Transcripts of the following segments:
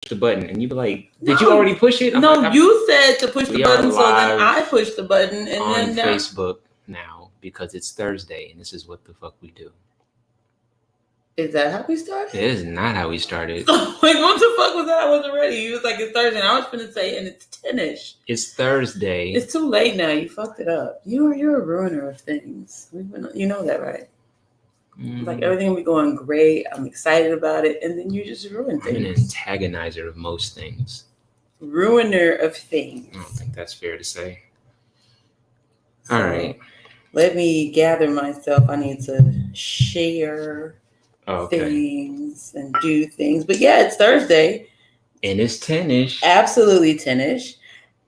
the button, and you be like, "Did you already push it?" You said to push the We button, are so then live I pushed the button, and on then Facebook now because it's Thursday, and this is what the fuck we do. Is that how we started? It is not how we started. Like, what the fuck was that? I wasn't ready. He was like, it's Thursday, and I was gonna say, and it's 10ish. It's Thursday. It's too late now. You fucked it up. You're a ruiner of things. You know that, right? Like everything will be going great. I'm excited about it, and then you just ruin things. I'm an antagonizer of most things. Ruiner of things. I don't think that's fair to say. So, all right. Let me gather myself. I need to share things and do things. But yeah, it's Thursday. And it's 10ish. Absolutely 10ish.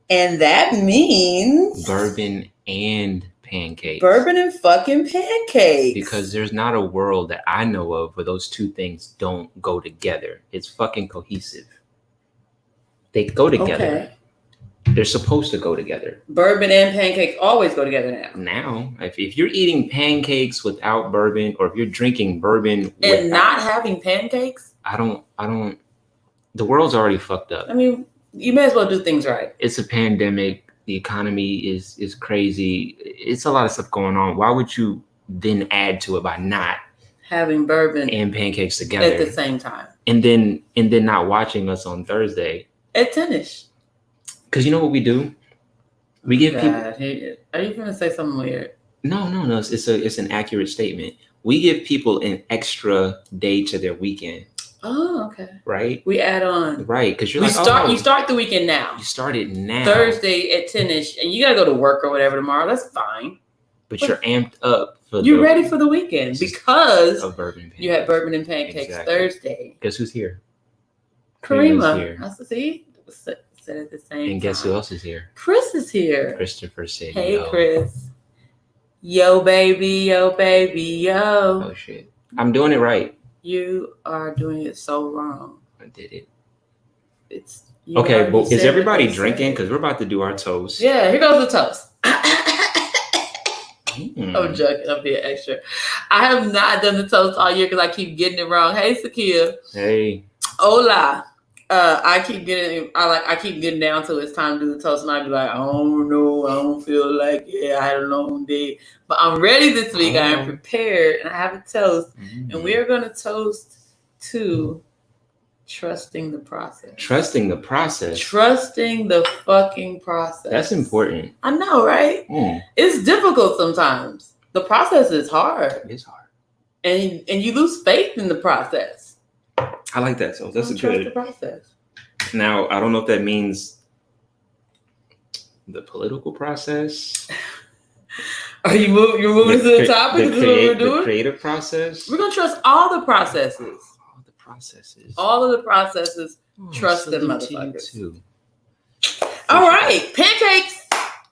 And that means bourbon and pancakes. Bourbon and fucking pancakes. Because there's not a world that I know of where those two things don't go together. It's fucking cohesive. They go together. Okay. They're supposed to go together. Bourbon and pancakes always go together now. Now, if you're eating pancakes without bourbon, or if you're drinking bourbon and not having pancakes, I don't. The world's already fucked up. I mean, you may as well do things right. It's a pandemic. The economy is crazy. It's a lot of stuff going on. Why would you then add to it by not having bourbon and pancakes together at the same time, and then not watching us on Thursday at 10ish? Because you know what we do? We give people. Are you gonna say something weird? No. It's an accurate statement. We give people an extra day to their weekend. Oh, okay. Right? We add on. Right, because you start the weekend now. You start it now. Thursday at 10ish, and you gotta go to work or whatever tomorrow. That's fine. But you're amped up you're ready for the weekend because of bourbon and pancakes. You had bourbon and pancakes Thursday. Guess who's here? Karima. I see. Said at the same and guess time. Who else is here? Chris is here. Christopher said, "Hey, yo. Chris. Yo, baby, yo, baby, yo." Oh shit! I'm doing it right. You are doing it so wrong. I did it. It's okay, but is everybody drinking? Because we're about to do our toast. Yeah, here goes the toast. I'm joking. I'm being extra. I have not done the toast all year because I keep getting it wrong. Hey, Sakia. Hey. Hola. I keep getting down to it's time to do the toast, and I be like, I don't know, I don't feel like it. I had a long day, but I'm ready this week. I am prepared, and I have a toast, and we are going to toast to trusting the process. Trusting the process. Trusting the fucking process. That's important. I know, right? It's difficult sometimes. The process is hard. It's hard, and you lose faith in the process. I like that. So that's a trust good the process. Now, I don't know if that means the political process. Are you moving? You're moving to the topic. This is what we're doing. The creative process. We're gonna trust all the processes. All of the processes. Trust them, motherfuckers. Too. All right, pancakes.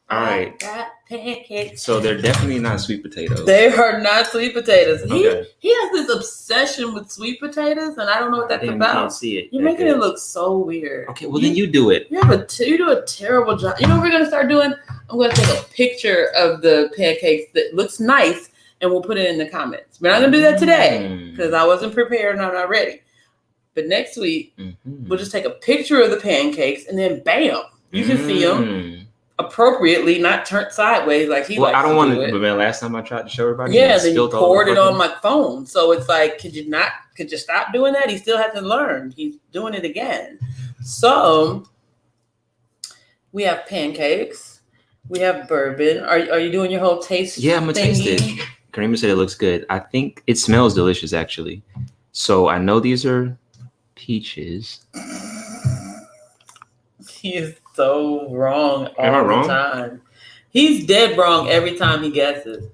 All right. Got pancakes. So they're definitely not sweet potatoes. They are not sweet potatoes. Okay. He has this obsession with sweet potatoes, and I don't know what that's about. Can't see it. You're making it look so weird. Okay, well then you do it. You do a terrible job. You know what we're gonna start doing? I'm gonna take a picture of the pancakes that looks nice, and we'll put it in the comments. We're not gonna do that today because I wasn't prepared and I'm not ready. But next week, we'll just take a picture of the pancakes, and then bam, you can see them. Appropriately, not turned sideways like he likes to do. I don't want to. But man, last time I tried to show everybody, then you poured it on my phone. So it's like, could you stop doing that? He still hasn't learned. He's doing it again. So we have pancakes. We have bourbon. Are you doing your whole taste? Yeah, I'm gonna taste it. Karima said it looks good. I think it smells delicious, actually. So I know these are peaches. He is so wrong all the time. He's dead wrong every time he guesses.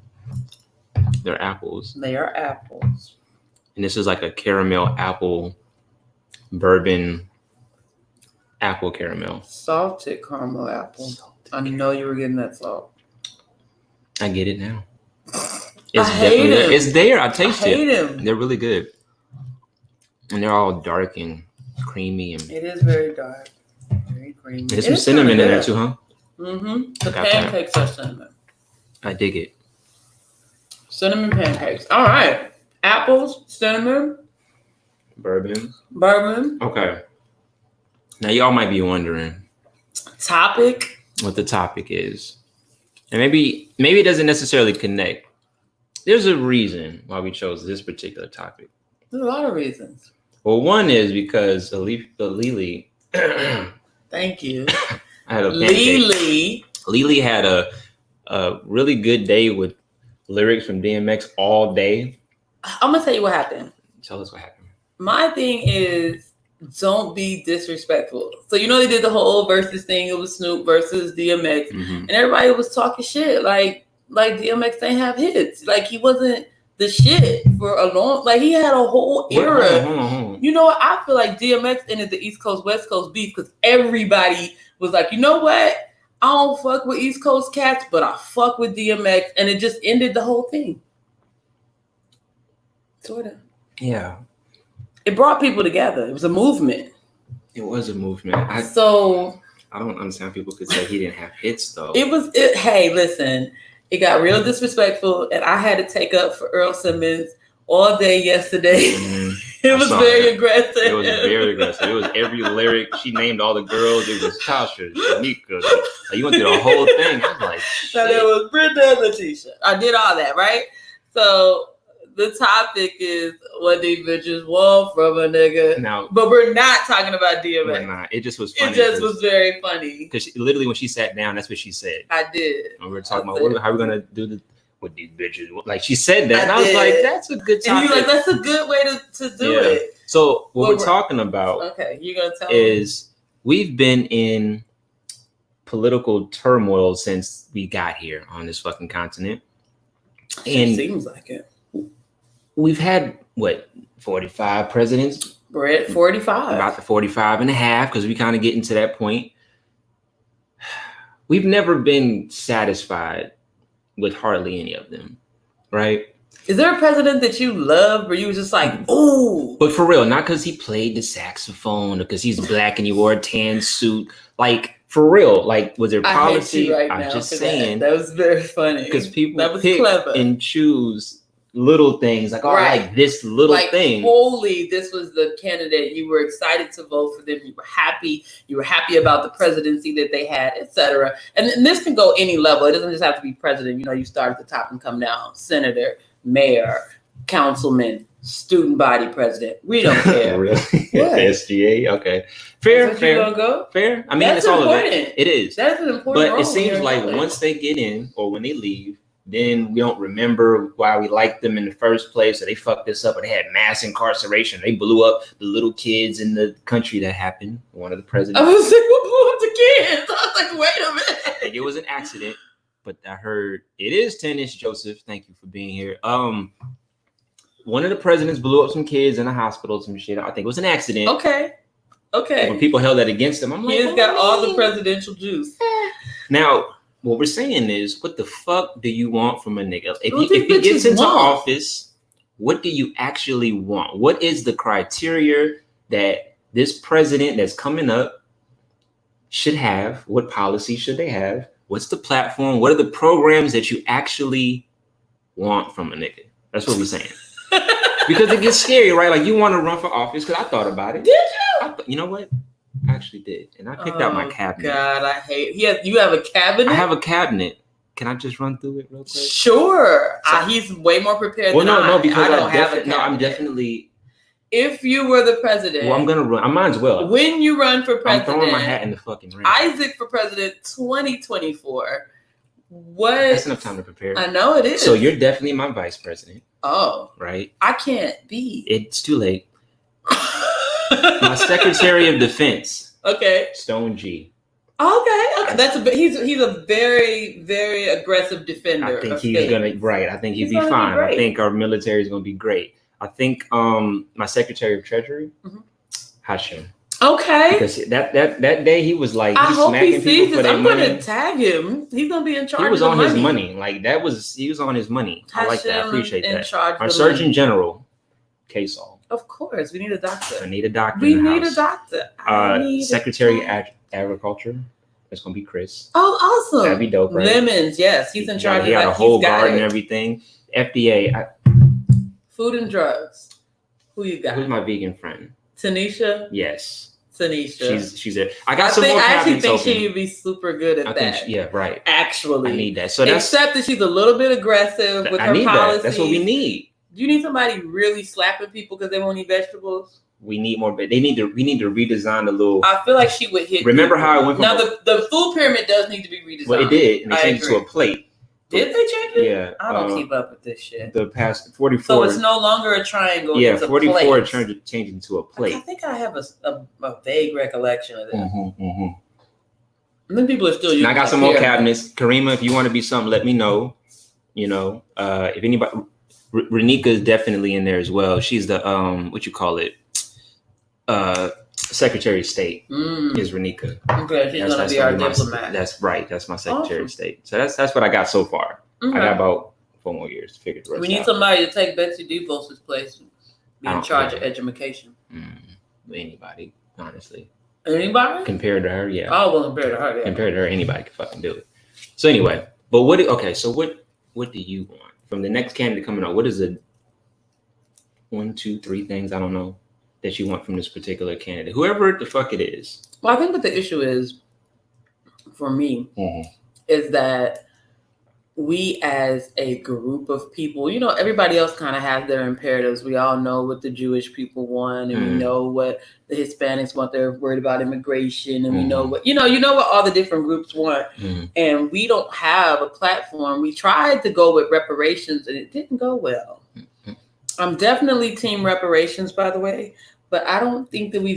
They're apples. They are apples. And this is like a caramel apple bourbon apple caramel. Salted caramel apple. I know you were getting that salt. I get it now. I hate them. It's there. I taste it. I hate them. They're really good. And they're all dark and creamy. And it is very dark. Very creamy. There's some cinnamon in there too, huh? The pancakes are cinnamon. I dig it. Cinnamon pancakes. All right. Apples, cinnamon. Bourbon. Bourbon. Okay. Now, y'all might be wondering Topic. what the topic is. And maybe it doesn't necessarily connect. There's a reason why we chose this particular topic. There's a lot of reasons. Well, one is because Lily. Thank you. I had a pancake. Lily had a really good day with lyrics from DMX all day. I'm gonna tell you what happened. Tell us what happened. My thing is, don't be disrespectful. So you know they did the whole versus thing. It was Snoop versus DMX, and everybody was talking shit like DMX didn't have hits. Like he wasn't the shit for a long. Like he had a whole era. Hold on. You know what? I feel like DMX ended the East Coast West Coast beef because everybody was like, you know what? I don't fuck with East Coast cats, but I fuck with DMX, and it just ended the whole thing. Sort of. Yeah. It brought people together. It was a movement. It was a movement. I don't understand people could say he didn't have hits though. Hey, listen, it got real disrespectful, and I had to take up for Earl Simmons all day yesterday. It was very aggressive. It was very aggressive. It was every lyric. She named all the girls. It was Tasha, Shanika. Like, you went through the whole thing. I was like, shit. Now there was Brenda and Letitia. I did all that, right? So the topic is what these bitches want from a nigga. Now, but we're not talking about DMX. We're not. It just was funny. It just was very funny. Because literally when she sat down, that's what she said. I did. And we were talking about how we're going to do with these bitches. Like she said that. And I was like, that's a good topic. And you're like, that's a good way to do it. So what we're talking about you're gonna tell is we've been in political turmoil since we got here on this fucking continent. It seems like it. We've had, 45 presidents? We're at 45. About the 45 and a half, because we kind of get into that point. We've never been satisfied with hardly any of them, right? Is there a president that you love where you was just like, ooh? But for real, not because he played the saxophone or because he's black and he wore a tan suit. Like, for real, like, was there policy? Right I'm just saying. That was very funny. Because people pick and choose little things like, like this little thing. Holy, this was the candidate. You were excited to vote for them. You were happy. You were happy about the presidency that they had, etc. And this can go any level. It doesn't just have to be president. You know, you start at the top and come down. Senator, mayor, councilman, student body president. We don't care. Really? SGA. Okay. Fair. Fair. I mean, that's it's all important. of it. It is. That's an important But it seems like once they get in or when they leave, then we don't remember why we liked them in the first place. So they fucked this up, or they had mass incarceration. They blew up the little kids in the country. That happened. One of the presidents. I was like, who blew up the kids? I was like, wait a minute. I think it was an accident, but I heard it is tennis. Joseph, thank you for being here. One of the presidents blew up some kids in a hospital, some shit. I think it was an accident. Okay. When people held that against him, I'm like, he's got all the presidential juice. Now, what we're saying is, what the fuck do you want from a nigga? If he gets into office, what do you actually want? What is the criteria that this president that's coming up should have? What policy should they have? What's the platform? What are the programs that you actually want from a nigga? That's what we're saying. Because it gets scary, right? Like, you want to run for office, because I thought about it. Did you? You know what? I actually did. And I picked out my cabinet. God, I hate it. You have a cabinet? I have a cabinet. Can I just run through it real quick? Sure. He's way more prepared than I. No, because I don't have a cabinet. No, I'm definitely. If you were the president. Well, I'm going to run. I might as well. When you run for president. I'm throwing my hat in the fucking ring. Isaac for president 2024. What? That's enough time to prepare. I know it is. So you're definitely my vice president. Oh. Right? I can't be. It's too late. My Secretary of Defense. Okay. Stone G. Okay. He's a very, very aggressive defender. I think he's gonna I think he'd be fine. I think our military is gonna be great. I think my Secretary of Treasury, Hashim. Okay. Because that day he was like, I hope he sees this. I'm money. Gonna tag him. He's gonna be in charge. He was of on the his money. Like he was on his money. I like that. I appreciate that. Our of Surgeon General, K-Sol. Of course, we need a doctor. I need a doctor. We need a doctor. Secretary of Agriculture. It's gonna be Chris. Oh, awesome! That'd be dope, right? Lemons, yes, he's in charge. He got a whole garden and everything. FDA. Food and drugs. Who you got? Who's my vegan friend? Tanisha. Yes. Tanisha. She's there. I got some more cabinets. I actually think open. she would be super good at that. Yeah, right. Actually, I need that. So that's, except that she's a little bit aggressive with her policies. That's what we need. Do you need somebody really slapping people because they won't eat vegetables? We need more. We need to redesign the little. I feel like she would hit. Remember how it went from now the food pyramid does need to be redesigned. Well, it did, and they changed it to a plate. Did they change it? Yeah. I don't keep up with this shit. The past 44. So it's no longer a triangle. Yeah, it's 44 changed into a plate. I think I have a vague recollection of that. Mm-hmm. And then people are still using. And I got some more cabinets. Karima, if you want to be something, let me know. You know, if anybody, Renika is definitely in there as well. She's the what you call it, Secretary of State is Renika. Okay, she's gonna be our diplomat. That's right. That's my Secretary of State. So that's what I got so far. I got about 4 more years to figure the rest out. We need somebody to take Betsy DeVos' place, be in charge of education. Anybody, honestly. Anybody? Compared to her, yeah. Oh, well, compared to her, yeah. Compared to her, anybody can fucking do it. So anyway, but what do you want from the next candidate coming out? What is the 1, 2, 3 things, I don't know, that you want from this particular candidate? Whoever the fuck it is. Well, I think what the issue is, for me, is that we as a group of people, you know, everybody else kind of has their imperatives. We all know what the Jewish people want, and we know what the Hispanics want. They're worried about immigration, and we know what, you know what all the different groups want. And we don't have a platform. We tried to go with reparations, and it didn't go well. I'm definitely team reparations, by the way, but I don't think that we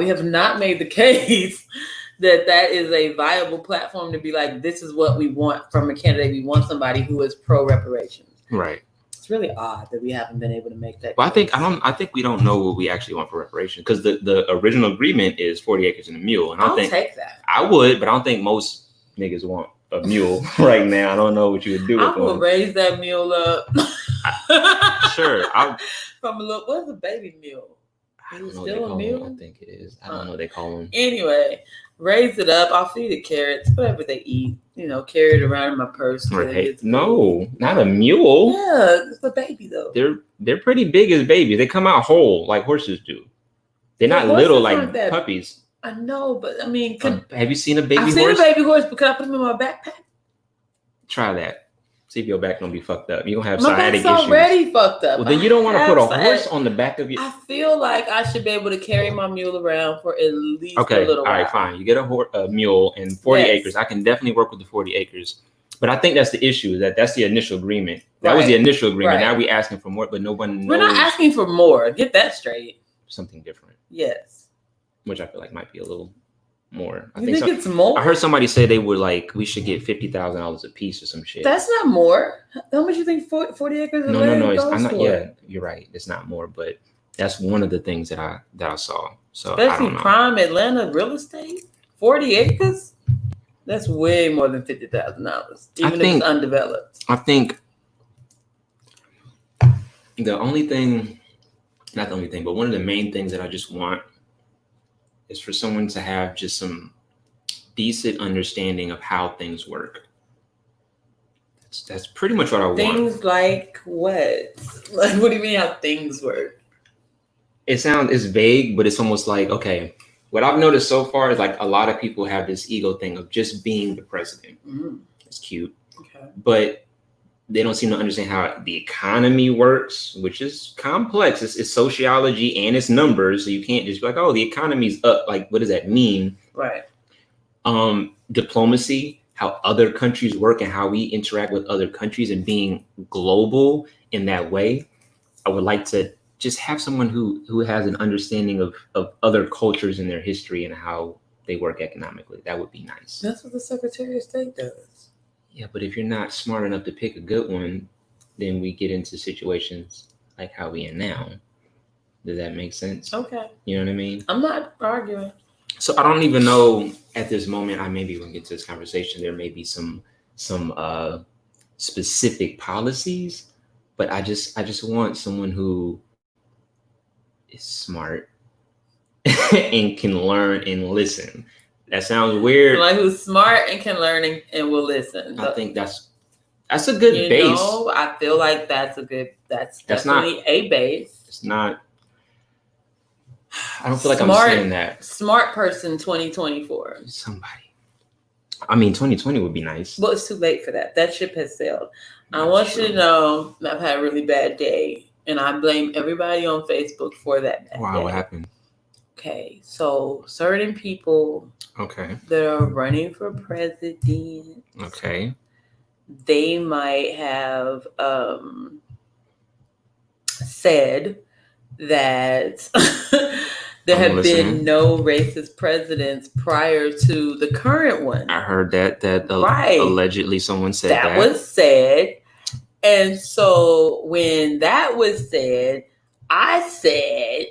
have not made the case that is a viable platform to be like, this is what we want from a candidate. We want somebody who is pro reparations. Right. It's really odd that we haven't been able to make that. Well, I think we don't know what we actually want for reparations, because the original agreement is 40 acres and a mule. And I'll take that. I would, but I don't think most niggas want a mule right now. I don't know what you would do with I will raise that mule up. Sure. From a little, what's a baby mule? I don't know what they call them. I think it is. I don't know what they call them. Anyway, raise it up. I'll feed it carrots, whatever they eat. You know, carry it around in my purse. Right. No, not a mule. Yeah, it's a baby though. They're pretty big as babies. They come out whole like horses do. They're not little like puppies. I know, but I mean, have you seen a baby horse? I've seen a baby horse, but can I put them in my backpack? Try that. See if your back gonna be fucked up. You're gonna have my sciatic issues. My back's already fucked up. Well, then you don't want to put a horse on the back of your. I feel like I should be able to carry my mule around for at least a little while. All right, fine. You get a mule and 40 acres. I can definitely work with the 40 acres. But I think that's the issue. That's the initial agreement. That was the initial agreement. Now we're asking for more, but no one knows. We're not asking for more. Get that straight. Something different. Yes. Which I feel like might be a little more. I think it's more? I heard somebody say they were like, we should get $50,000 a piece or some shit. That's not more. How much you think 40 acres of land goes I'm not. for? Yeah, you're right. It's not more, but that's one of the things that I saw. So especially I don't know. Prime Atlanta real estate, 40 acres. That's way more than $50,000, even if it's undeveloped. I think the only thing, not the only thing, but one of the main things that I just want is for someone to have just some decent understanding of how things work. That's pretty much what I want. Things like what? Like, what do you mean how things work? It's vague, but it's almost like, okay, what I've noticed so far is like a lot of people have this ego thing of just being the president. It's cute. Okay. But they don't seem to understand how the economy works, which is complex. It's sociology and it's numbers. So you can't just be like, oh, the economy's up. Like, what does that mean? Right. Diplomacy, how other countries work and how we interact with other countries and being global in that way. I would like to just have someone who has an understanding of other cultures and their history and how they work economically. That would be nice. That's what the Secretary of State does. Yeah, but if you're not smart enough to pick a good one, then we get into situations like how we are now. Does that make sense? Okay. You know what I mean? I'm not arguing. So I don't even know at this moment. I maybe when we get to this conversation, there may be some specific policies, but I just want someone who is smart and can learn and listen. That sounds weird. Like who's smart and can learn and will listen. I think that's a good base. I feel like that's definitely a base. It's not. I don't feel like I'm saying that. Smart person 2024. Somebody. I mean, 2020 would be nice. Well, it's too late for that. That ship has sailed. I want you to know I've had a really bad day, and I blame everybody on Facebook for that bad day. What happened? Okay, so certain people that are running for president, they might have said that there have been no racist presidents prior to the current one. I heard that allegedly someone said that. That was said. And so when that was said, I said,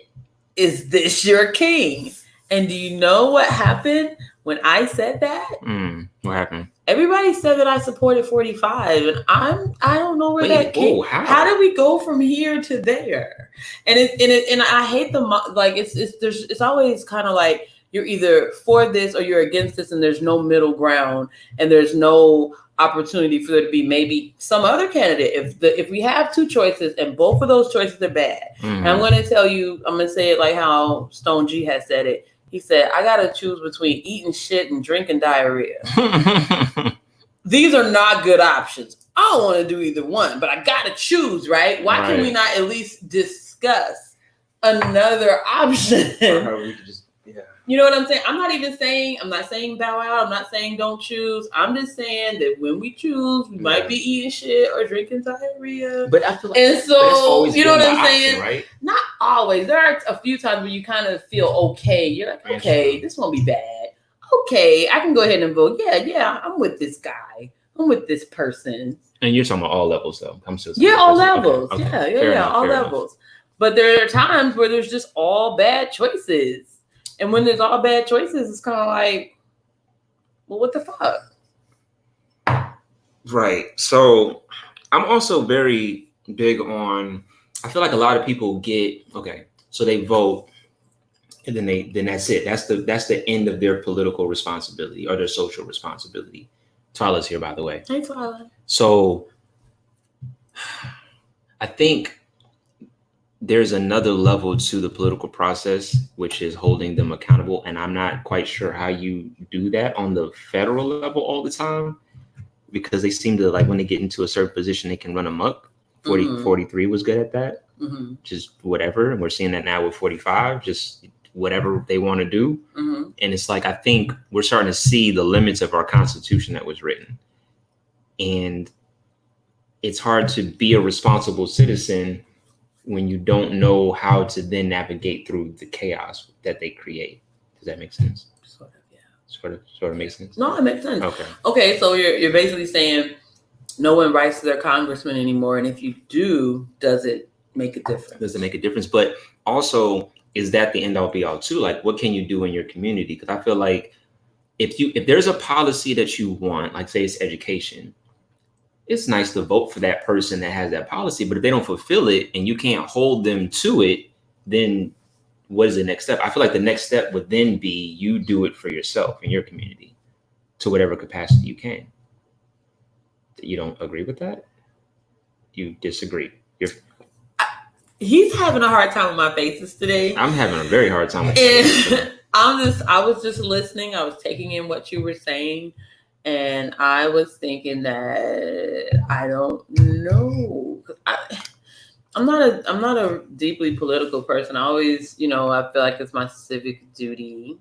is this your king? And do you know what happened when I said that? What happened? Everybody said that I supported 45, and I don't know where that came. How did we go from here to there? And I hate it's always kind of like you're either for this or you're against this, and there's no middle ground, and there's no opportunity for there to be maybe some other candidate. If we have two choices and both of those choices are bad, and I'm going to tell you, I'm going to say it like how Stone G has said it. He said, I got to choose between eating shit and drinking diarrhea. These are not good options. I don't want to do either one, but I got to choose, right? Why can we not at least discuss another option? You know what I'm saying? I'm not saying bow out. I'm not saying don't choose. I'm just saying that when we choose, we might be eating shit or drinking diarrhea. But I feel like you know what I'm saying? Right? Not always. There are a few times where you kind of feel okay. You're like, okay, this won't be bad. Okay, I can go ahead and vote. Yeah, I'm with this guy. I'm with this person. And you're talking about all levels, though. All levels. Okay. All levels. But there are times where there's just all bad choices. And when there's all bad choices, it's kind of like, well, what the fuck? Right. So I'm also very big on, I feel like a lot of people so they vote and then that's it. That's the end of their political responsibility or their social responsibility. Twyla's here, by the way. Hey, Twyla. So I think there's another level to the political process, which is holding them accountable. And I'm not quite sure how you do that on the federal level all the time, because they seem to, like, when they get into a certain position, they can run amok. 43 was good at that. Just whatever. And we're seeing that now with 45, just whatever they want to do. And it's like, I think we're starting to see the limits of our Constitution that was written. And it's hard to be a responsible citizen when you don't know how to then navigate through the chaos that they create. Does that make sense? Sort of, yeah. Sort of makes sense? No, it makes sense. Okay, so you're basically saying no one writes to their congressman anymore, and if you do, does it make a difference? Does it make a difference? But also, is that the end all be all too? Like, what can you do in your community? Because I feel like if there's a policy that you want, like say it's education, it's nice to vote for that person that has that policy, but if they don't fulfill it and you can't hold them to it, then what is the next step? I feel like the next step would then be you do it for yourself in your community to whatever capacity you can. You don't agree with that? You disagree? He's having a hard time with my faces today. I'm having a very hard time with it. I was just listening. I was taking in what you were saying. And I was thinking that I don't know. I'm not a deeply political person. I always, I feel like it's my civic duty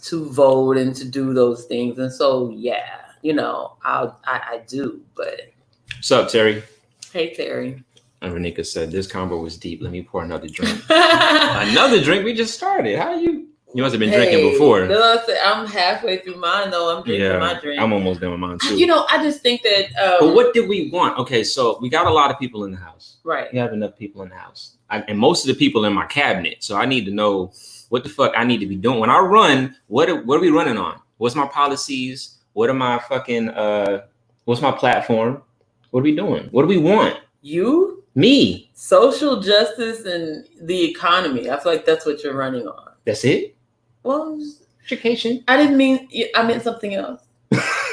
to vote and to do those things. And so, yeah, I do. But what's up, Terry? Hey, Terry. And Renika said, "This combo was deep. Let me pour another drink." Another drink? We just started. How you? You must have been drinking before. I'm halfway through mine, though. I'm drinking my drink. I'm almost done with mine, too. I just think that... but what did we want? Okay, so we got a lot of people in the house. Right. We have enough people in the house. And most of the people in my cabinet. So I need to know what the fuck I need to be doing. When I run, what are we running on? What's my policies? What am I fucking... what's my platform? What are we doing? What do we want? You? Me. Social justice and the economy. I feel like that's what you're running on. That's it? Well, education. I meant something else. Okay, first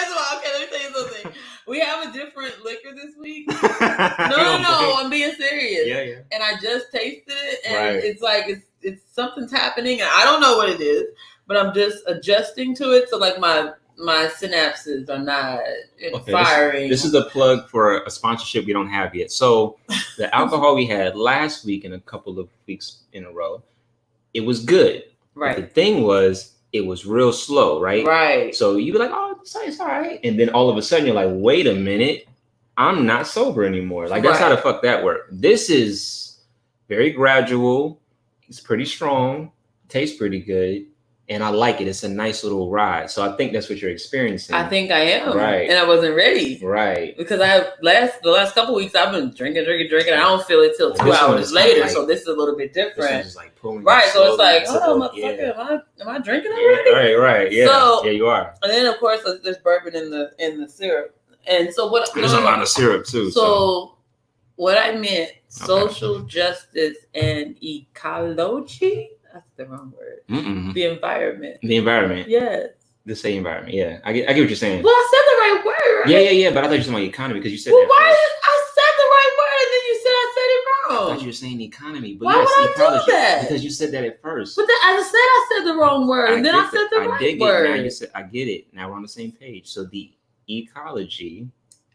of all, let me tell you something. We have a different liquor this week. No, I'm being serious. Yeah. And I just tasted it, and Right. it's like it's something's happening, and I don't know what it is, but I'm just adjusting to it. So like my synapses are not firing. This is a plug for a sponsorship we don't have yet. So the alcohol we had last week and a couple of weeks in a row, it was good. Right. But the thing was, it was real slow, right? Right. So you be like, oh, it's all right. And then all of a sudden you're like, wait a minute, I'm not sober anymore. Like that's how the fuck that works. This is very gradual. It's pretty strong. Tastes pretty good. And I like it. It's a nice little ride. So I think that's what you're experiencing. I think I am. Right. And I wasn't ready. Right. Because the last couple of weeks I've been drinking. I don't feel it till 2 hours later. Like, so this is a little bit different. This is just like pulling. Right. So it's like, oh, motherfucker, am I drinking already? Right. Yeah. So, yeah, you are. And then of course there's bourbon in the syrup. And so what? There's a lot of syrup too. So what I meant, social justice and ecology. That's the wrong word. Mm-mm. The environment. The environment. Yes. The same environment. Yeah. I get what you're saying. Well, I said the right word, right? Yeah. But I thought you were talking about economy because you said that first. I said the right word and then you said I said it wrong. I thought you were saying economy. But why would I do that? Because you said that at first. But then I said the wrong word and then I said the right word. Now you said, I get it. Now we're on the same page. So the ecology.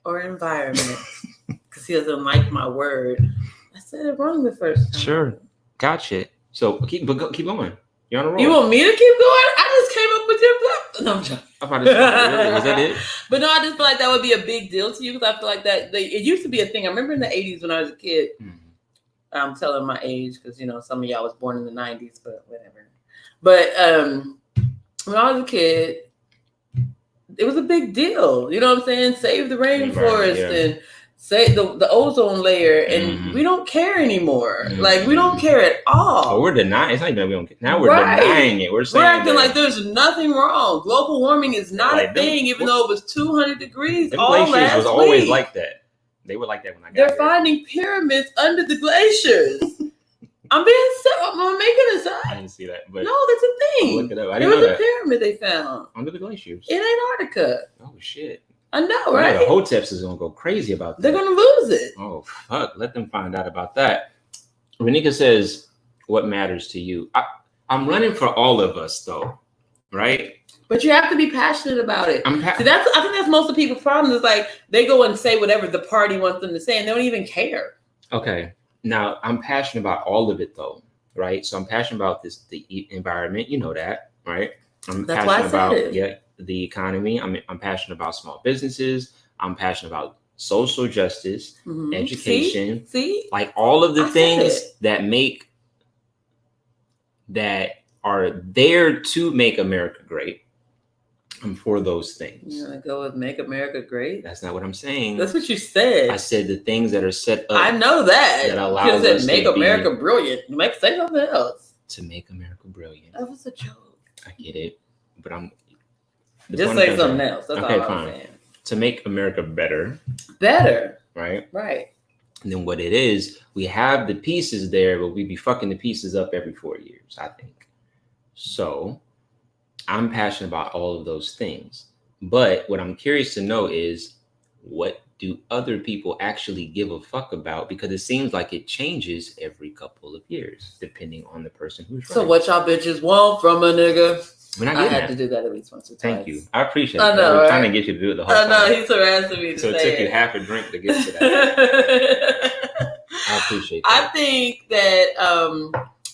Or environment. Because he doesn't like my word. I said it wrong the first time. Sure. Gotcha. So keep going. You're on a roll. You want me to keep going? I just came up with your plan. No, I'm joking. Was that it? But no, I just feel like that would be a big deal to you because I feel like that it used to be a thing. I remember in the 80s when I was a kid. Mm-hmm. I'm telling my age because some of y'all was born in the 90s, but whatever. But when I was a kid, it was a big deal. You know what I'm saying? Save the rainforest and save the ozone layer, and we don't care anymore. Mm-hmm. Like we don't care at all. Oh, we're denying. It's not even that we don't care. Now we're denying it. We're saying we're acting like there's nothing wrong. Global warming is not a thing, even though it was 200 degrees all last week. Was always like that. They were like that when I got They're finding pyramids under the glaciers. I'm making this up. I didn't see that, but no, that's a thing. Look it up. There was a pyramid they found under the glaciers in Antarctica. Oh shit! I know, right? The Hoteps is gonna go crazy about that. They're gonna lose it. Oh fuck! Let them find out about that. Renika says, "What matters to you?" I'm running for all of us, though, right? But you have to be passionate about it. See, I think that's most of people's problem. Is like they go and say whatever the party wants them to say, and they don't even care. Okay, now I'm passionate about all of it, though, right? So I'm passionate about the environment. You know that, right? That's why I said it. The economy. I'm passionate about small businesses. I'm passionate about social justice, education. See, like all of the things that are there to make America great. I'm for those things. You want to go with Make America Great? That's not what I'm saying. That's what you said. I said the things that are set up. I know that. That allow us Make America Brilliant. Say something else. To make America brilliant. That was a joke. I get it, but just say something else. That's all I'm saying. To make America better. Better. Right? Right. And then what it is, we have the pieces there, but we be fucking the pieces up every 4 years, I think. So I'm passionate about all of those things. But what I'm curious to know is, what do other people actually give a fuck about? Because it seems like it changes every couple of years, depending on the person who's right. So what y'all bitches want from a nigga? I had to do that at least once or twice. Thank you. I appreciate it. I know, I was trying to get you to do it the whole time. I know, he's harassing me to so it took you half a drink to get to that. I appreciate that.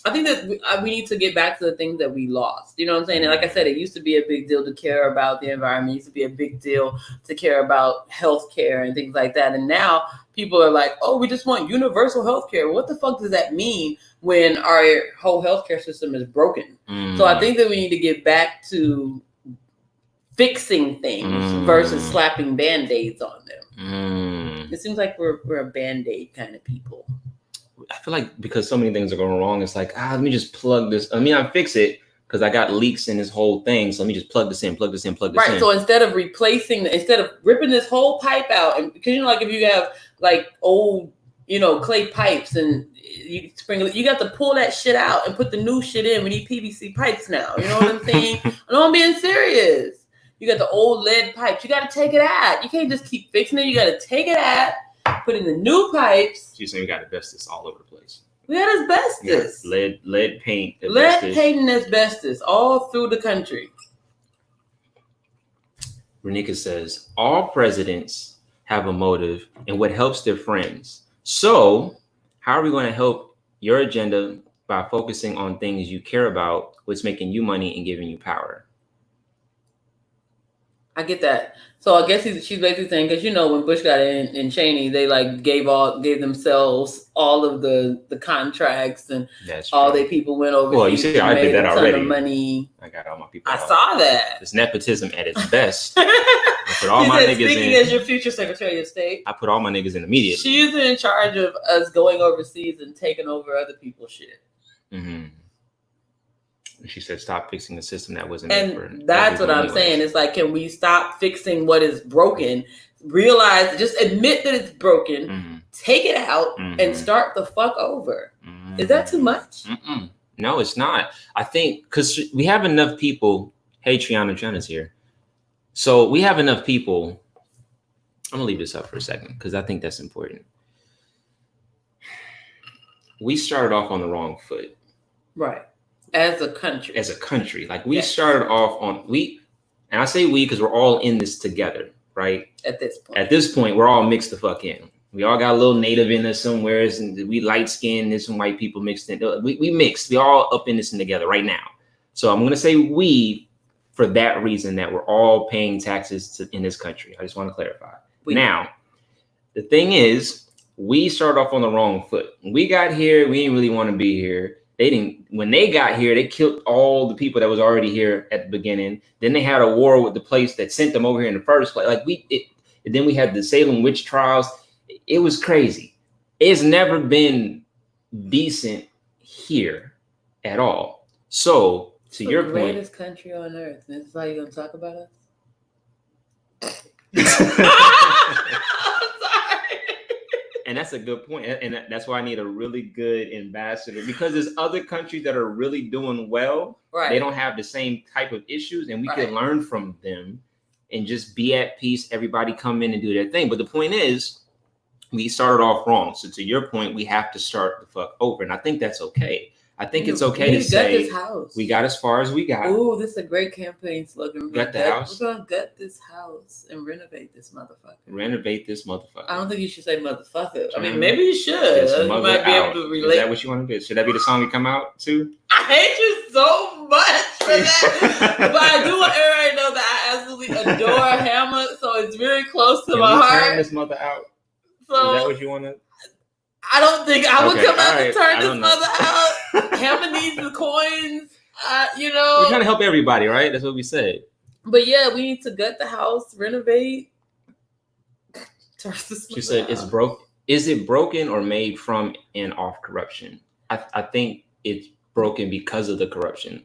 I think that we need to get back to the things that we lost. You know what I'm saying? And like I said, it used to be a big deal to care about the environment. It used to be a big deal to care about healthcare and things like that. And now people are like, oh, we just want universal healthcare. What the fuck does that mean when our whole healthcare system is broken? So I think that we need to get back to fixing things versus slapping Band-Aids on them. It seems like we're a Band-Aid kind of people. I feel like because so many things are going wrong, it's like, let me just plug this. I mean, I fix it because I got leaks in this whole thing. So let me just plug this in. Right. So instead of ripping this whole pipe out, and because like if you have like old, clay pipes and you got to pull that shit out and put the new shit in. We need PVC pipes now. You know what I'm saying? No, I'm being serious. You got the old lead pipes. You got to take it out. You can't just keep fixing it. You got to take it out, put in the new pipes. She's saying we got asbestos all over the place. We had asbestos. Yeah. Lead paint. Asbestos. Lead paint and asbestos all through the country. Renika says, all presidents have a motive and what helps their friends. So how are we going to help your agenda by focusing on things you care about, what's making you money and giving you power? I get that. So I guess she's basically saying, because when Bush got in and Cheney, they like gave themselves all of the contracts and all their people went over. Well, you see, I did that already. Money. I got all my people. I saw that. It's nepotism at its best. I put all my niggas speaking in. As your future Secretary of State, I put all my niggas in immediately. She's in charge of us going overseas and taking over other people's shit. Mm-hmm. She said, "Stop fixing the system that wasn't." And that's what I'm saying. It's like, can we stop fixing what is broken? Realize, just admit that it's broken, mm-hmm. take it out, mm-hmm. and start the fuck over. Mm-hmm. Is that too much? Mm-mm. No, it's not. I think because we have enough people. Hey, Triana's here. So we have enough people. I'm gonna leave this up for a second because I think that's important. We started off on the wrong foot. Right. As a country. Like we started off on and I say we because we're all in this together, right? At this point, we're all mixed the fuck in. We all got a little native in us somewhere, and we light skinned, there's some white people mixed in. We mixed, we all up in this and together right now. So I'm gonna say we for that reason that we're all paying taxes in this country. I just want to clarify. Now, the thing is, we started off on the wrong foot. When we got here, we didn't really want to be here. When they got here, they killed all the people that was already here at the beginning. Then they had a war with the place that sent them over here in the first place. And then we had the Salem witch trials. It was crazy. It's never been decent here at all. So to your point, the greatest country on earth. This is how you're gonna talk about us? And that's a good point. And that's why I need a really good ambassador, because there's other countries that are really doing well. Right. They don't have the same type of issues, and we can learn from them and just be at peace. Everybody come in and do their thing. But the point is, we started off wrong. So to your point, we have to start the fuck over. And I think that's okay. I think it's okay to say this house. We got as far as we got. Oh, this is a great campaign slogan. Gut the house. We're gonna gut this house and renovate this motherfucker. Renovate this motherfucker. I don't think you should say motherfucker. I mean, maybe you should. You might be able to relate. Is that what you want to do? Should that be the song we come out to? I hate you so much for that. But I do want everybody to know that I absolutely adore Hammer, so it's very close to my heart. Turn this mother out. So, is that what you want to? I don't think I would come out to turn this mother out. Hammer needs the coins. We're trying to help everybody, right? That's what we said. But yeah, we need to gut the house, renovate. She said it's broke. Is it broken or made from and off corruption? I think it's broken because of the corruption.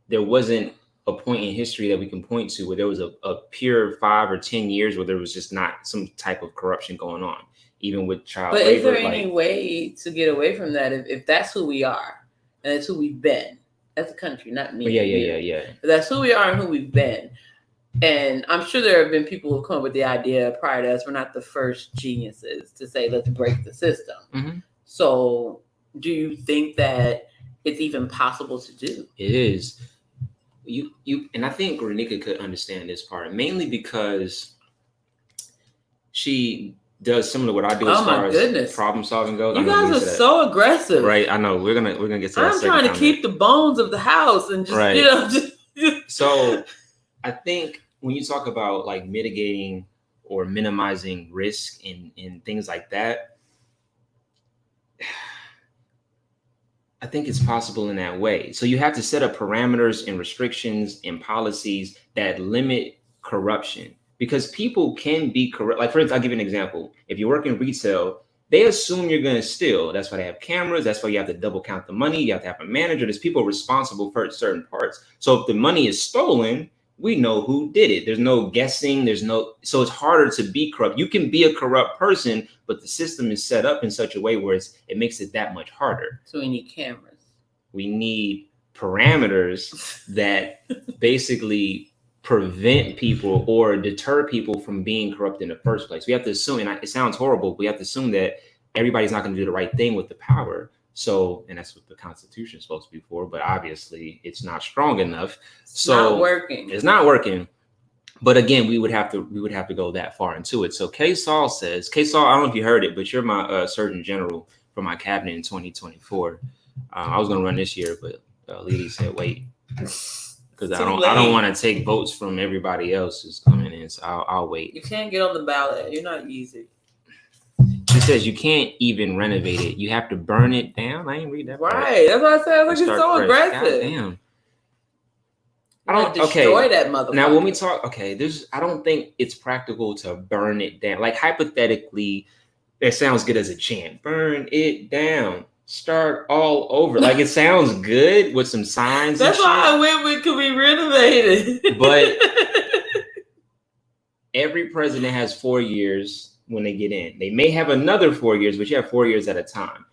There wasn't a point in history that we can point to where there was a pure 5 or 10 years where there was just not some type of corruption going on, even with child labor. But is there any way to get away from that if that's who we are and that's who we've been as a country, not me? Yeah. If that's who we are and who we've been. And I'm sure there have been people who come up with the idea prior to us. We're not the first geniuses to say, let's break the system. Mm-hmm. So do you think that it's even possible to do? It is. You and I think Renika could understand this part, mainly because she does similar to what I do as far as problem solving goes. You guys are so aggressive. Right, I know. We're gonna get to that. I'm trying to keep the bones of the house and just So I think when you talk about like mitigating or minimizing risk and things like that, I think it's possible in that way. So you have to set up parameters and restrictions and policies that limit corruption, because people can be corrupt. Like, for instance, I'll give you an example. If you work in retail, they assume you're going to steal. That's why they have cameras. That's why you have to double count the money. You have to have a manager. There's people responsible for certain parts. So if the money is stolen, we know who did it. There's no guessing. So it's harder to be corrupt. You can be a corrupt person, but the system is set up in such a way where it makes it that much harder. So we need cameras. We need parameters that basically prevent people or deter people from being corrupt in the first place. We have to assume, and it sounds horrible, but we have to assume that everybody's not going to do the right thing with the power. So, and that's what the Constitution is supposed to be for, but obviously it's not strong enough. So it's not working. But again, we would have to go that far into it. So Kay Saul says, Kay Saul, I don't know if you heard it, but you're my Surgeon General for my cabinet in 2024. I was going to run this year, but Lily said, wait. Because I don't want to take votes from everybody else who's coming in, so I'll wait. You can't get on the ballot. You're not easy. She says you can't even renovate it. You have to burn it down. I ain't read that. Right. That's what I said. Like, it's so fresh. Aggressive. God damn. I don't destroy that motherfucker. Now when we talk, I don't think it's practical to burn it down. Like hypothetically, that sounds good as a chant. Burn it down. Start all over. Like it sounds good with some signs. That's why I went with could be renovated. But every president has 4 years when they get in. They may have another 4 years, but you have 4 years at a time.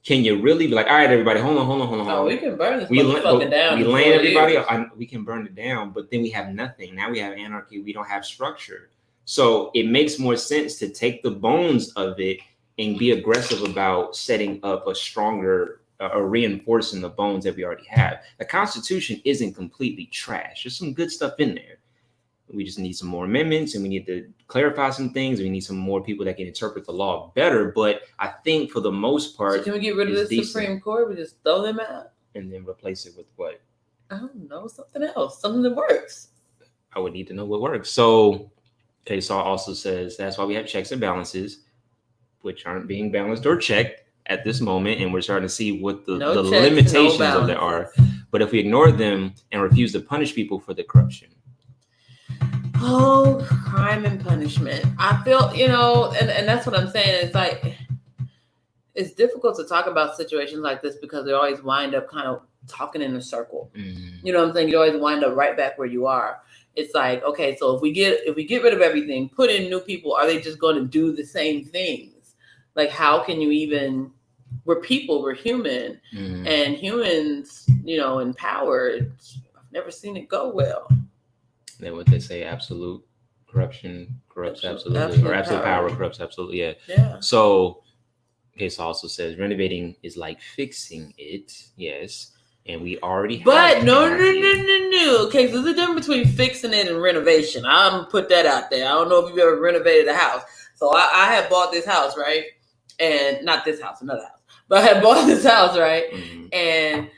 Can you really be like, all right, everybody, hold on. No, we can burn this motherfucker down. We land everybody. We can burn it down, but then we have nothing. Now we have anarchy. We don't have structure. So it makes more sense to take the bones of it and be aggressive about setting up a stronger or reinforcing the bones that we already have. The Constitution isn't completely trash. There's some good stuff in there. We just need some more amendments and we need to clarify some things. We need some more people that can interpret the law better. But I think for the most part, so can we get rid of the Supreme Court? We just throw them out and then replace it with what? I don't know, something else, something that works. I would need to know what works. So Kay Saul also says that's why we have checks and balances, which aren't being balanced or checked at this moment. And we're starting to see what the limitations of that are. But if we ignore them and refuse to punish people for the corruption. Oh, crime and punishment. I feel, and that's what I'm saying. It's like, it's difficult to talk about situations like this because they always wind up kind of talking in a circle. Mm-hmm. You know what I'm saying? You always wind up right back where you are. It's like, okay, so if we get rid of everything, put in new people, are they just going to do the same things? Like, how can you even? We're people, we're human, and humans, in power. I've never seen it go well. Then what they say, absolute corruption corrupts absolutely, or absolute power corrupts absolutely. Yeah. So, Case also says renovating is like fixing it. Yes. And we already have. But no. Okay, so there's a difference between fixing it and renovation. I'm going to put that out there. I don't know if you've ever renovated a house. So I had bought this house, right? And not this house, another house. But I had bought this house, right? Mm-hmm. And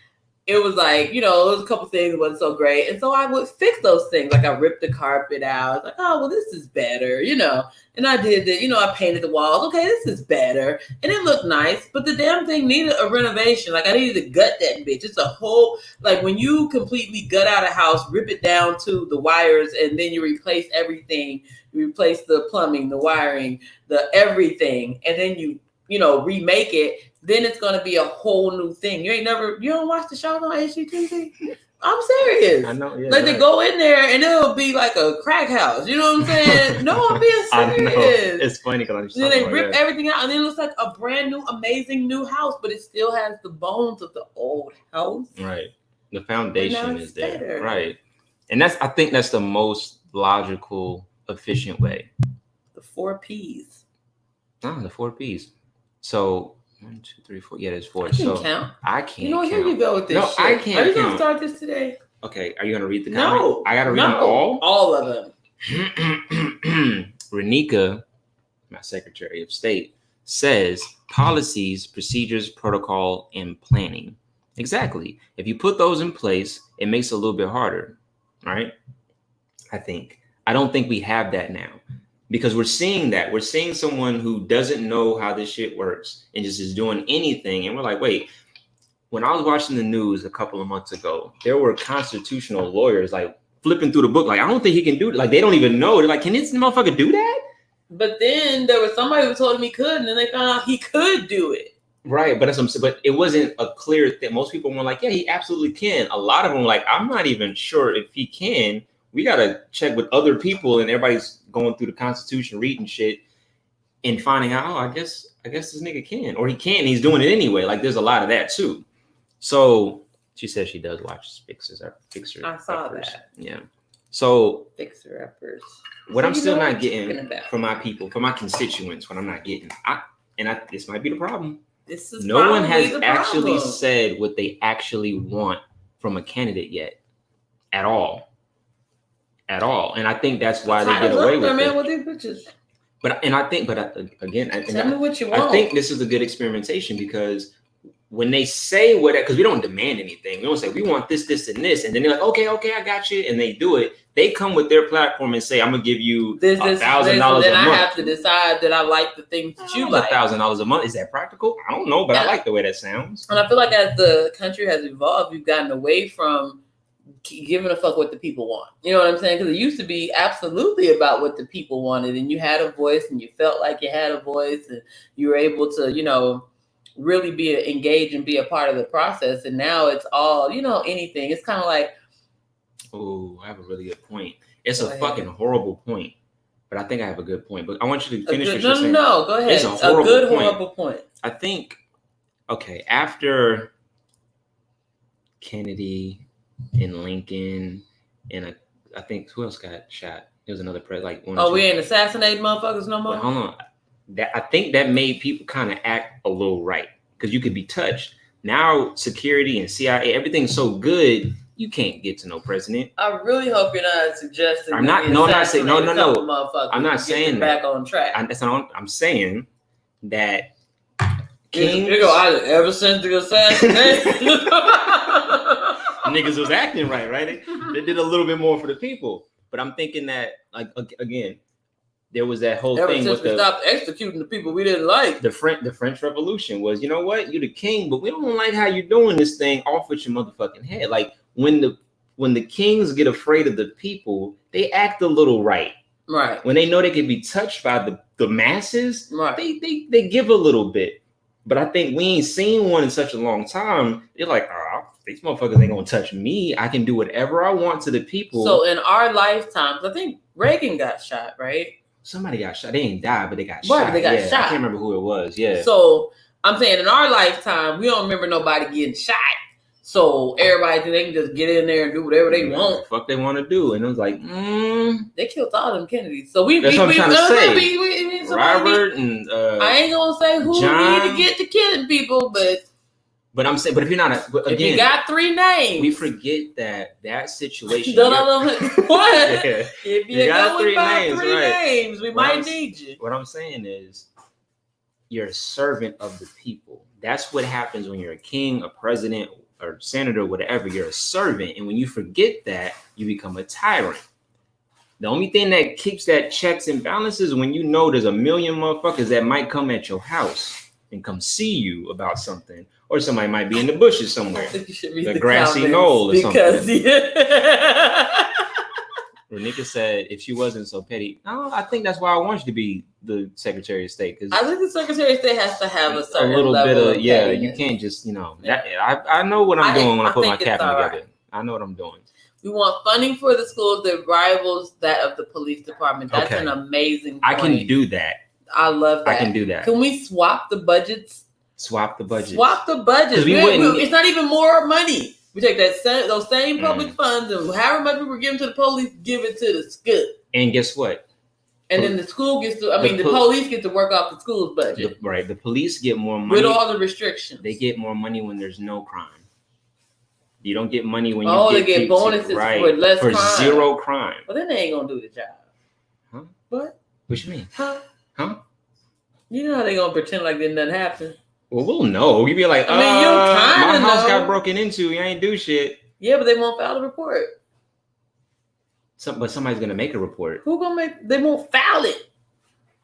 it was like, it was a couple things that wasn't so great. And so I would fix those things. Like I ripped the carpet out. I was like, oh, well, this is better, And I did that, I painted the walls. Okay, this is better. And it looked nice. But the damn thing needed a renovation. Like I needed to gut that bitch. It's a whole, like when you completely gut out a house, rip it down to the wires, and then you replace everything. You replace the plumbing, the wiring, the everything. And then you remake it. Then it's going to be a whole new thing. You don't watch the shows on HGTV? I'm serious. I know. Yeah, they go in there and it'll be like a crack house. You know what I'm saying? No, I'm being serious. I know. It's funny because then they rip everything out and then it looks like a brand new, amazing new house, but it still has the bones of the old house. Right. The foundation is there. Right. And I think that's the most logical, efficient way. The 4 Ps. The 4 Ps. So 1, 2, 3, 4. Yeah, there's 4. I can't count. I can't count. Here you go with this. No, shit. I can't. Are you gonna start this today? Okay. Are you gonna read the comment? No, I gotta read them all of them. Renika, my Secretary of State, says policies, procedures, protocol, and planning. Exactly. If you put those in place, it makes it a little bit harder, right? I don't think we have that now. Because we're seeing someone who doesn't know how this shit works and just is doing anything. And we're like, wait, when I was watching the news a couple of months ago, there were constitutional lawyers like flipping through the book. Like, I don't think he can do it. Like, they don't even know. They're like, can this motherfucker do that? But then there was somebody who told him he could, and then they found out he could do it. Right. But it wasn't a clear thing. Most people were like, yeah, he absolutely can. A lot of them were like, I'm not even sure if he can. We got to check with other people, and everybody's going through the Constitution, reading shit and finding out, I guess this nigga can, or he can. He's doing it anyway. Like there's a lot of that too. So she says she does watch Fixers. I saw that. Yeah. So fixer uppers. What I'm still not getting from my people, from my constituents, what I'm not getting, this might be the problem. This is no one has actually said what they actually want from a candidate yet, at all. And I think that's why they get away with it. With these bitches. Again, tell me what you want. I think this is a good experimentation because when they say because we don't demand anything, we don't say we want this, this, and this, and then they're like, okay, I got you, and they do it. They come with their platform and say, I'm gonna give you $1,000 a month. Then I have to decide that I like the things that you like. $1,000 a month, is that practical? I don't know, but I like the way that sounds. And I feel like as the country has evolved, we've gotten away from giving a fuck what the people want. You know what I'm saying? Because it used to be absolutely about what the people wanted, and you had a voice, and you felt like you had a voice, and you were able to, really be engaged and be a part of the process. And now it's all, anything. It's kind of like, oh, I have a really good point. It's a fucking horrible point, but I think I have a good point. But I want you to finish what you're saying. No, go ahead. It's a horrible point. I think, after Kennedy and Lincoln and I think who else got shot? There was another president. We ain't assassinating motherfuckers no more? But hold on. I think that made people kind of act a little right because you could be touched. Now security and CIA, everything's so good, you can't get to no president. I really hope you're not suggesting. I'm not saying no. I'm not saying that. Back on track. I'm saying that. Ever since the assassination, niggas was acting right? They did a little bit more for the people, but I'm thinking that again. There was that whole thing with we stopped executing the people we didn't like. The French Revolution was, you know what? You're the king, but we don't like how you're doing this thing off with your motherfucking head. Like when the kings get afraid of the people, they act a little right. Right. When they know they can be touched by the masses, right. They give a little bit. But I think we ain't seen one in such a long time. They're like, these motherfuckers ain't gonna touch me. I can do whatever I want to the people. So in our lifetimes, I think Reagan got shot, right? Somebody got shot. They ain't died, but they got shot. They got shot. I can't remember who it was. Yeah. So I'm saying in our lifetime, we don't remember nobody getting shot. So everybody think they can just get in there and do whatever they want. Fuck they want to do. And it was like, they killed all them Kennedys. So that's what I'm trying to say. Robert and I ain't gonna say who need to get to killing people, But I'm saying, but if you're not, if you got 3 names, we forget that situation. What? Yeah. If you got 3 names, we might need you. What I'm saying is, you're a servant of the people. That's what happens when you're a king, a president, or senator, whatever. You're a servant, and when you forget that, you become a tyrant. The only thing that keeps that checks and balances is when you know there's a million motherfuckers that might come at your house and come see you about something. Or somebody might be in the bushes somewhere. I think you should read the grassy knoll or something. Renika said if she wasn't so petty, I think that's why I want you to be the Secretary of State. Because I think the Secretary of State has to have a certain little level bit of pettiness. You can't just I know what I'm doing when I put my cap together. Right. I know what I'm doing. We want funding for the schools that rivals that of the police department. That's an amazing point. I can do that. I love that. I can do that. Can we swap the budgets? Swap the budget. It's not even more money. We take those same public funds and however much we were giving to the police, give it to the school. And guess what? And then the school gets to. The police get to work off the school's budget. The police get more money with all the restrictions. They get more money when there's no crime. You don't get money when they get bonuses for less crime. Zero crime. Well, then they ain't gonna do the job. Huh? What? What you mean? Huh? You know how they gonna pretend like nothing happened? Well, we'll know. You'd be like, my house got broken into. You ain't do shit. Yeah, but they won't file the report. But somebody's gonna make a report. Who gonna make? They won't file it.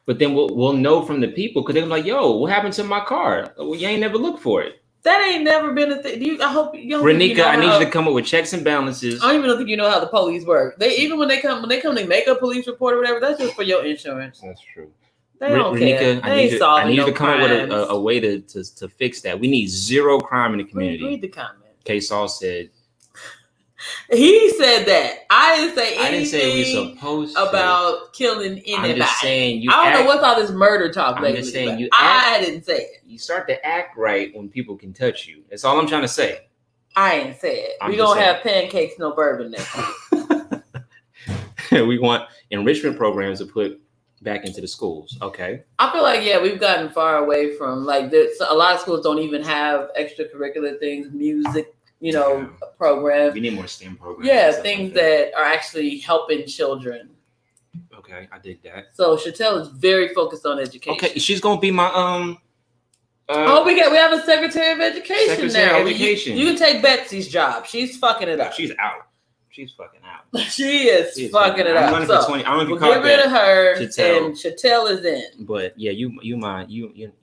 But then we'll know from the people because they're like, "Yo, what happened to my car? Well, you ain't never looked for it." That ain't never been a thing. I hope you don't. Renika, I need you to come up with checks and balances. I don't even think you know how the police work. When they come to make a police report or whatever, that's just for your insurance. That's true. They don't care. I need you to come up with a way to fix that. We need zero crime in the community. Read the comment. K. Saul said. He said that. I didn't say anything. I didn't say we supposed to. About killing anybody. I'm just saying I don't know what's all this murder talk lately. I'm just saying I didn't say it. You start to act right when people can touch you. That's all I'm trying to say. I ain't say it. We're going to have pancakes, no bourbon next week. we want enrichment programs to put back into the schools. Okay. I feel like, yeah, we've gotten far away from, like, there's a lot of schools don't even have extracurricular things, music, programs. We need more STEM programs. Yeah, things that are actually helping children. Okay, I dig that. So Chantel is very focused on education. Okay, she's gonna be my we have a Secretary of Education now. You can take Betsy's job. She's fucking it up. She's out. She's fucking out. She is fucking it up. I'm running for 20. I'm gonna get rid of her, and Chantel is in. But yeah, you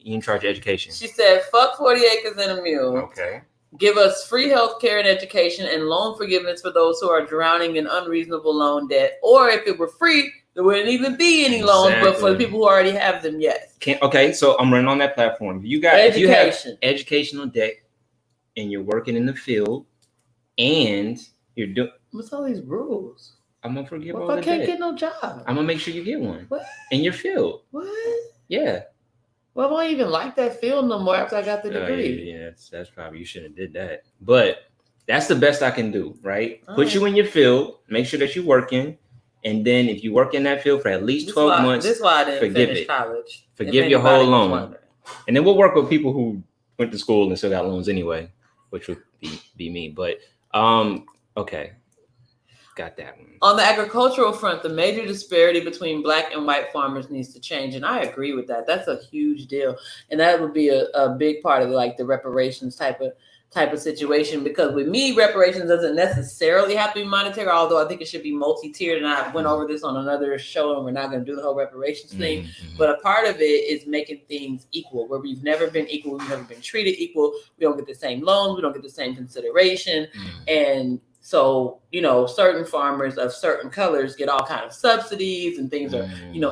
in charge of education. She said, "Fuck 40 acres and a mule." Okay. Give us free health care and education and loan forgiveness for those who are drowning in unreasonable loan debt. Or if it were free, there wouldn't even be any loans, but for the people who already have them, yes. Okay, so I'm running on that platform. If you have educational debt and you're working in the field and you're doing... What's all these rules? I'm going to forgive all the debt. If I can't get no job? I'm going to make sure you get one. What? In your field. What? Yeah. Well, I don't even like that field no more after I got the degree. Yeah, that's probably, you shouldn't have did that. But that's the best I can do, right? Put you in your field, make sure that you're working, and then if you work in that field for at least 12 months, this is why I didn't finish college. Forgive your whole loan. And then we'll work with people who went to school and still got loans anyway, which would be me. But okay. Got that one. On the agricultural front, the major disparity between black and white farmers needs to change. And I agree with that. That's a huge deal. And that would be a big part of like the reparations type of situation, because with me, reparations doesn't necessarily have to be monetary, although I think it should be multi-tiered. And I went over this on another show, and we're not going to do the whole reparations thing. Mm-hmm. But a part of it is making things equal, where we've never been equal. We've never been treated equal. We don't get the same loans. We don't get the same consideration. Mm-hmm. And so, certain farmers of certain colors get all kinds of subsidies, and things are,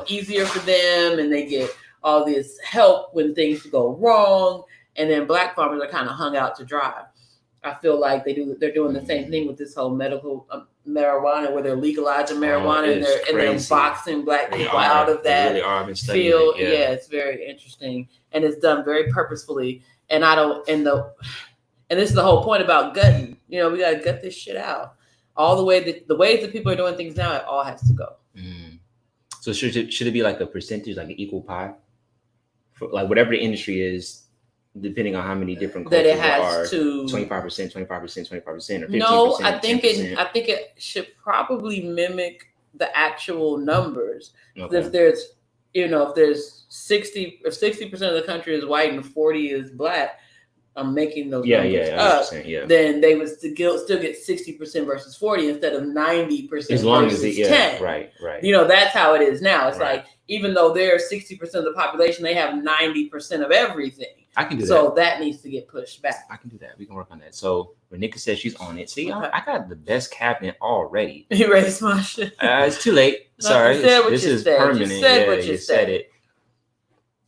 easier for them, and they get all this help when things go wrong. And then black farmers are kind of hung out to dry. I feel like they're doing the same thing with this whole medical marijuana, where they're legalizing marijuana and they're boxing black people out of that field. Yeah, it's very interesting, and it's done very purposefully. And this is the whole point about gutting. We got to gut this shit out. All the ways that people are doing things now, it all has to go. Mm. So should it be like a percentage, like an equal pie, for like whatever the industry is, depending on how many different cultures there are? 25%, 25%, 25%, or 15%. No, I think it should probably mimic the actual numbers. Okay. If there's 60% of the country is white and 40 is black, I'm making those numbers up, then they would still get 60% versus 40 instead of 90% versus 10. Right. That's how it is now. It's like, even though they're 60% of the population, they have 90% of everything. I can do that. So that needs to get pushed back. I can do that. We can work on that. So when Nika says she's on it, see, I got the best cabinet already. You ready to smash it? It's too late. Sorry. This is permanent. You said what you said it.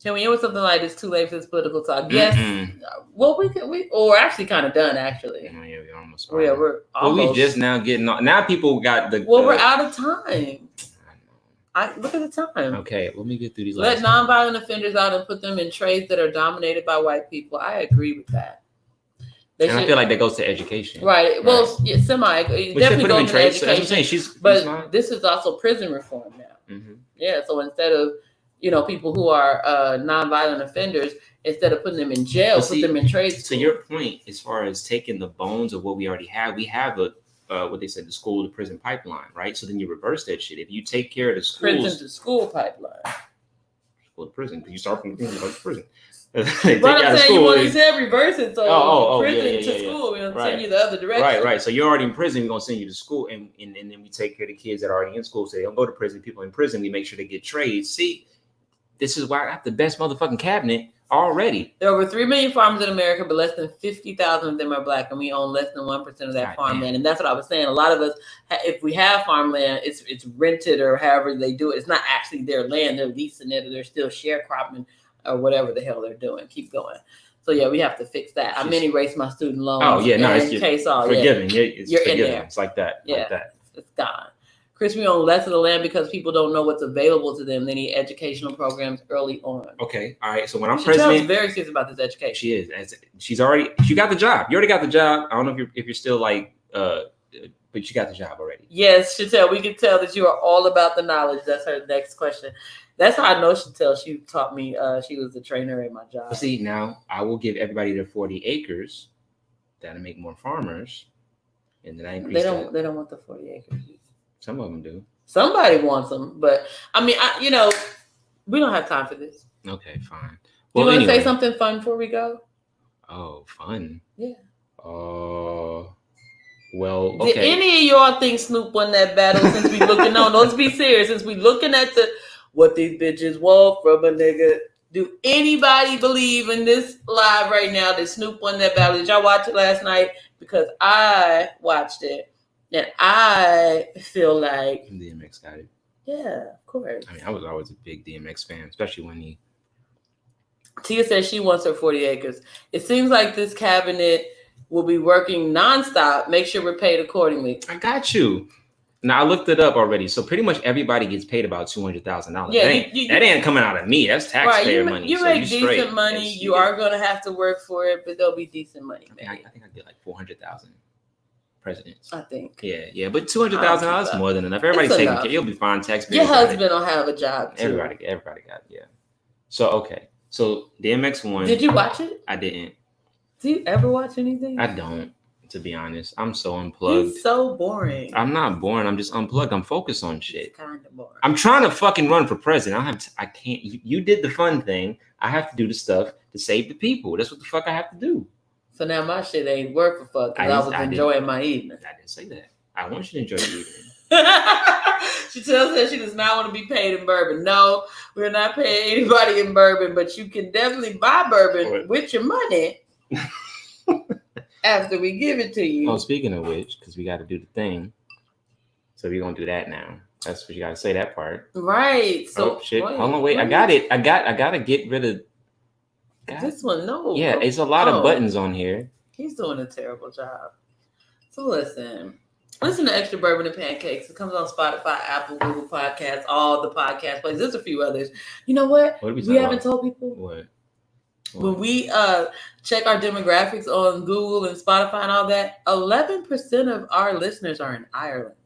Can we end with something like it's too late for this political talk? Yes. Well, we're actually kind of done, actually. Yeah, we're almost. We're almost. We just now getting on. Now people got the. Well, we're out of time. Look at the time. Okay, let me get through these. Let nonviolent offenders out and put them in trades that are dominated by white people. I agree with that. I feel like that goes to education. Right. Well, yeah, it definitely goes to education. That's what I'm saying. But this is also prison reform now. Mm-hmm. Yeah. So instead of people who are nonviolent offenders, instead of putting them in jail, put them in trades. To your point, as far as taking the bones of what we already have, we have what they said, the school to prison pipeline, right? So then you reverse that shit. If you take care of the schools, prison to school pipeline, school to prison, because you start from prison. But I'm saying you said reverse it, so prison to school, we're gonna send you the other direction. Right. So you're already in prison, we're gonna send you to school, and then we take care of the kids that are already in school, so they don't go to prison. People in prison, we make sure they get trades. See, this is why I got the best motherfucking cabinet already. There are over 3 million farmers in America, but less than 50,000 of them are black, and we own less than 1% of that farmland. And that's what I was saying. A lot of us, if we have farmland, it's rented or however they do it. It's not actually their land. They're leasing it, or they're still sharecropping or whatever the hell they're doing. Keep going. So yeah, we have to fix that. I many erased my student loans. Oh yeah, no, it's forgiven. You're forgiven. In there. It's like that. Yeah, like that. It's gone. Chris, we own less of the land because people don't know what's available to them. They need educational programs early on. Okay, all right. So when I'm president, she's very serious about this education. She is. She got the job. You already got the job. I don't know if you're still like but you got the job already. Yes, Chantel, we can tell that you are all about the knowledge. That's her next question. That's how I know Chantel. She taught me. She was the trainer in my job. But see, now I will give everybody their 40 acres. That'll make more farmers, and then I increase. They don't want the 40 acres. Some of them do. Somebody wants them, but I mean, we don't have time for this. Okay, fine. Well, you want to say something fun before we go? Oh, fun. Yeah. Well, okay. Did any of y'all think Snoop won that battle since we looking on? Let's be serious. Since we looking at what these bitches want from a nigga, do anybody believe in this live right now that Snoop won that battle? Did y'all watch it last night? Because I watched it, and I feel like DMX got it. Yeah, of course. I mean, I was always a big DMX fan, especially when he... Tia says she wants her 40 acres. It seems like this cabinet will be working nonstop. Make sure we're paid accordingly. I got you. Now, I looked it up already. So pretty much everybody gets paid about $200,000. Yeah, that ain't coming out of me. That's taxpayer money. You make decent money. You are going to have to work for it, but there'll be decent money. I think I get like $400,000. Presidents. I think. Yeah. But $200,000 is more than enough. Everybody's taking care. You'll be fine. Taxpayers. Your husband will have a job too. Everybody got it. Yeah. So, okay. So DMX won. Did you watch it? I didn't. Do you ever watch anything? I don't, to be honest. I'm so unplugged. He's so boring. I'm not boring. I'm just unplugged. I'm focused on shit. It's kind of boring. I'm trying to fucking run for president. I can't. You did the fun thing. I have to do the stuff to save the people. That's what the fuck I have to do. So now my shit ain't work for fuck because I was enjoying my evening. I didn't say that. I want you to enjoy your evening. She tells her she does not want to be paid in bourbon. No, we're not paying anybody in bourbon, but you can definitely buy bourbon with your money after we give it to you. Oh, speaking of which, because we got to do the thing. So we're going to do that now. That's what you got to say, that part. Right. So, shit. Hold on, wait. I got it. I got to get rid of... This one, no. Yeah, it's a lot of buttons on here. He's doing a terrible job. So listen to Extra Bourbon and Pancakes. It comes on Spotify, Apple, Google Podcasts, all the podcast places. There's a few others. You know what? We haven't told people. What? When we check our demographics on Google and Spotify and all that, 11% of our listeners are in Ireland.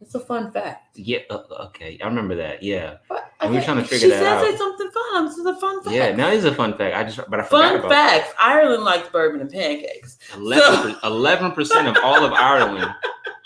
It's a fun fact. Yeah, okay. I remember that. Yeah. And we're trying to figure that out. She said say something fun. This is a fun fact. Yeah, now it's a fun fact. I forgot about facts. Ireland likes bourbon and pancakes. 11% of all of Ireland.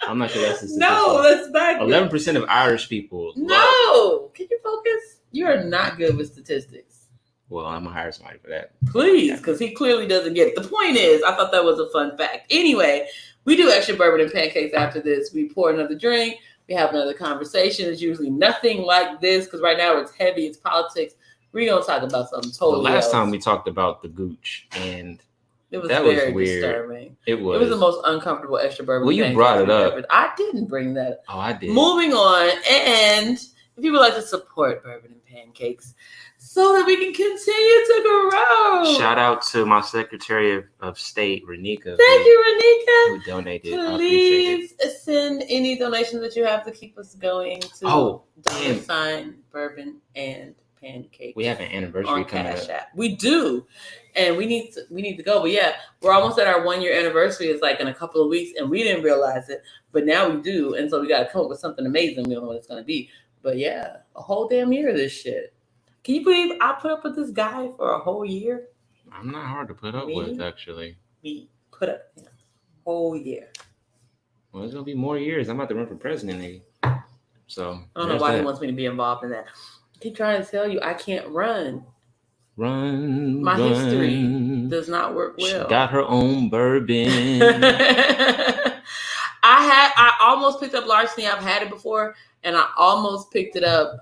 I'm not sure that's the statistic. No, that's not good. 11% of Irish people. No. Can you focus? You are not good with statistics. Well, I'm going to hire somebody for that. Please, because he clearly doesn't get it. The point is, I thought that was a fun fact. Anyway, we do Extra Bourbon and Pancakes after this. We pour another drink. We have another conversation. It's usually nothing like this because right now it's heavy. It's politics. We're going to talk about something totally last else. time we talked about the gooch, and it was very disturbing. It was the most uncomfortable Extra Bourbon. Well, you brought it up. I didn't bring that up. Oh, I did. Moving on. And if you would like to support Bourbon and Pancakes so that we can continue to grow. Shout out to my Secretary of State, Renika. Thank you, Renika. Who donated. Please send any donations that you have to keep us going to $sign Bourbon and Pancakes. We have an anniversary coming up. We do. And we need to go. But yeah, we're almost at our 1 year anniversary. It's like in a couple of weeks, and we didn't realize it. But now we do. And so we got to come up with something amazing. We don't know what it's going to be. But yeah, a whole damn year of this shit. Can you believe I put up with this guy for a whole year? I'm not hard to put up with, actually. Me put up a whole year. Well, there's going to be more years. I'm about to run for president. So I don't know why he wants me to be involved in that. I keep trying to tell you I can't run. My history does not work well. She got her own bourbon. I almost picked up larceny. I've had it before. And I almost picked it up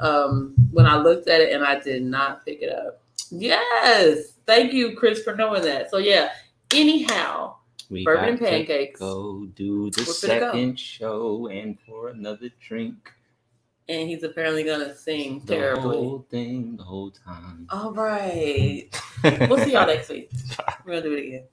when I looked at it, and I did not pick it up. Yes. Thank you, Chris, for knowing that. So, yeah. Anyhow, Bourbon and Pancakes. Go do the second show and pour another drink. And he's apparently going to sing terribly. The whole thing, the whole time. All right. We'll see y'all next week. We're going to do it again.